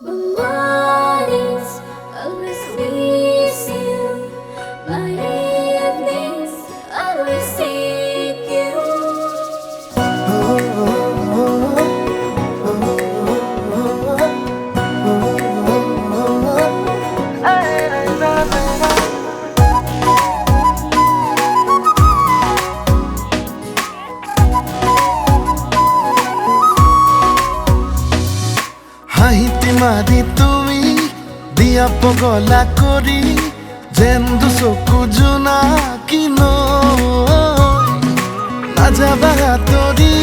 Mornings always miss you. My evenings always seek you. হাঁহিতি মাৰি তুমি দিয়া পগলা কৰি যেন দুচকু জোনাকী নৈ নাযাবা আঁতৰি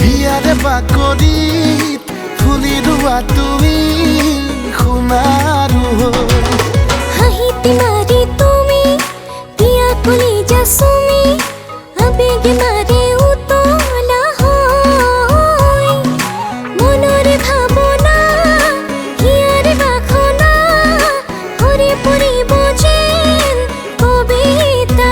হিয়াৰে বাকৰিত ফুলি ৰোৱা তুমি সোণাৰু হৈ হাঁহিতি মাৰি তুমি দিয়া কলিজা চুমি আবেগে মাৰে উতলা হৈ মনৰে ভাৱনা হিয়াৰে বাসনা ভৰি পৰিব যেন কবিতা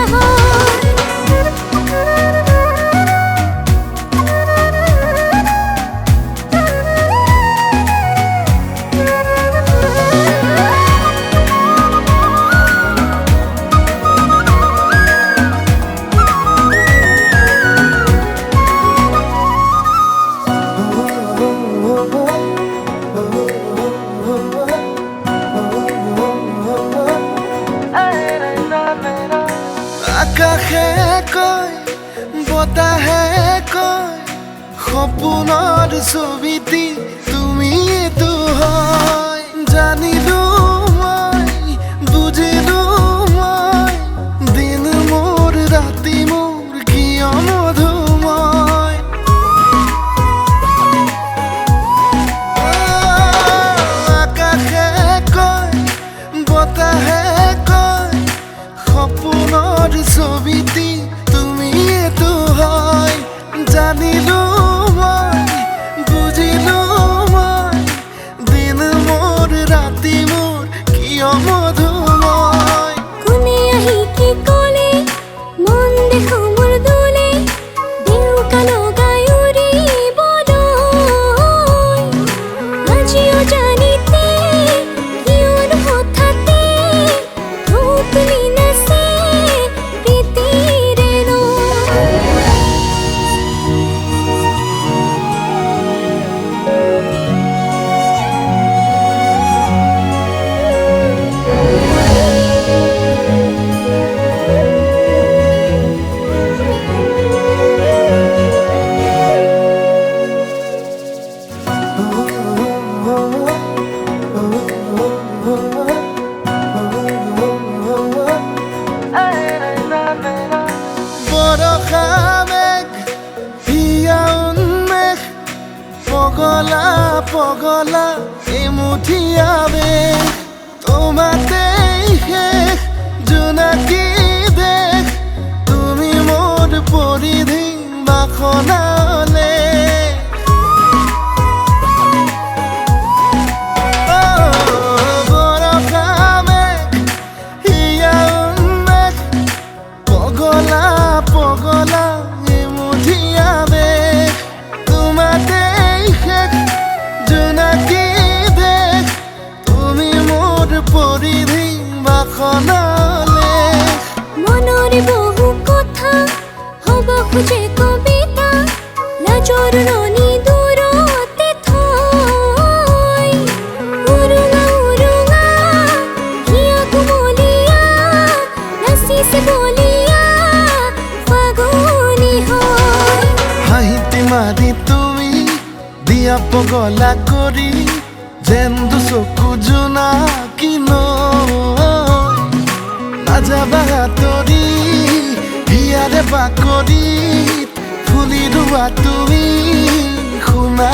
আকাশে কয় বতাহে কয় সপোনৰ ছবিটি তুমিয়েতো হয় জানিলো মই বুজিলো মই দিন মোৰ ৰাতি মোৰ কিয় মধুময় আকাশে কয় বতাহে কয় সপোনৰ ছবিটি তুমিয়েতো হয় জানিলো মই বুজিলো মই দিন মোৰ ৰাতি মোৰ কিয় মধুময় কোনে আহি কি ক'লে মন দেখো মোৰ দোলে দেউকা লগাই উৰিবলৈ আজিও জানিতে কিয়নো হঠাতে ঢৌকুলি নাচে প্ৰীতিৰে বৰষা মেঘ হিয়া উন্মেষ পগলা পগলা এমুঠি আবেশ তোমাতেই শেষ জোনাকী দেশ তুমি মোৰ পৰিধি বাসনালে বৰষা মেঘ হিয়া উন্মেষ পগলা পগলা এমুঠি আবেশ তোমাতেই শেষ জোনাকী দেশ তুমি মোৰ পৰিধি বাসনালে মনৰে বহু কথা হ'ব খোজে কবিতা লাজৰ ৰণি দূৰতে থৈ উৰুঙা উৰুঙা হিয়া কুমলীয়া নাচিছে বলিয়া ফাগুনী হৈ হাঁহিতি মাৰি তুমি দিয়া পগলা কৰি যেন দুচকু জোনাকী নৈ নাযাবা আঁতৰি হিয়াৰে বাকৰিত ফুলি ৰোৱা তুমি সোণা